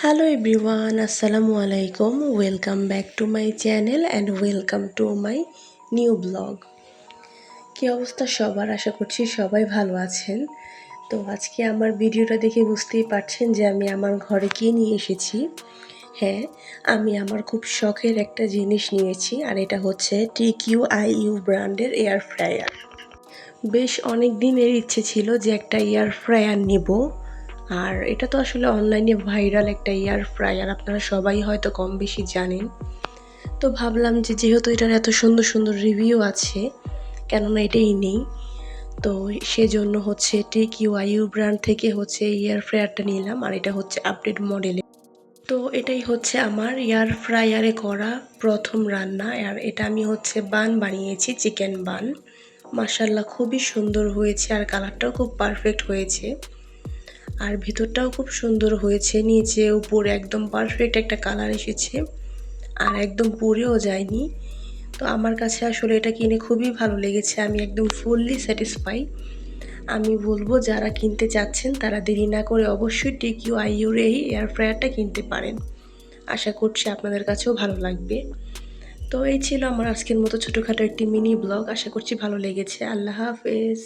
Hello everyone, Assalamu alaikum. Welcome back to my channel and welcome to my new blog. কি অবস্থা সবার? আশা করছি সবাই ভালো আছেন। তো আজকে আমার ভিডিওটা দেখে বুঝতেই পারছেন যে আমি আমার ঘরে কি নিয়ে এসেছি। হ্যাঁ, আমি আমার খুব শখের একটা জিনিস নিয়েছি আর এটা হচ্ছে TQIU ব্র্যান্ডের এয়ার ফ্রায়ার। বেশ অনেক দিনের ইচ্ছে ছিল যে একটা এয়ার ফ্রায়ার নেব। আর এটা তো আসলে অনলাইনে ভাইরাল একটা এয়ার ফ্রায়ার, আপনারা সবাই হয়তো কম বেশি জানেন। তো ভাবলাম যে যেহেতু এটার এত সুন্দর সুন্দর রিভিউ আছে, কেননা এটাই নেই। তো সেজন্য হচ্ছে TQIU ব্র্যান্ড থেকে হচ্ছে এয়ার ফ্রায়ারটা নিলাম আর এটা হচ্ছে আপডেট মডেলে। তো এটাই হচ্ছে আমার এয়ার ফ্রায়ারে করা প্রথম রান্না। আর এটা আমি হচ্ছে বান বানিয়েছি, চিকেন বান। মাশাআল্লাহ খুবই সুন্দর হয়েছে আর কালারটাও খুব পারফেক্ট হয়েছে। আর ভিতরটাও খুব সুন্দর হয়েছে, নিচে উপরে একদম পারফেক্ট একটা কালার এসেছে আর একদম পুড়েও যায়নি। তো আমার কাছে আসলে এটা কিনে খুবই ভালো লেগেছে, আমি একদম ফুললি স্যাটিসফাই। আমি বলবো যারা কিনতে চাচ্ছেন তারা দেরি না করে অবশ্যই TQIUর এই এয়ার ফ্রায়ারটা কিনতে পারেন। আশা করছি আপনাদের কাছেও ভালো লাগবে। তো এই ছিল আমার আজকের মতো ছোটোখাটো একটি মিনি ব্লগ। আশা করছি ভালো লেগেছে। আল্লাহ হাফেজ।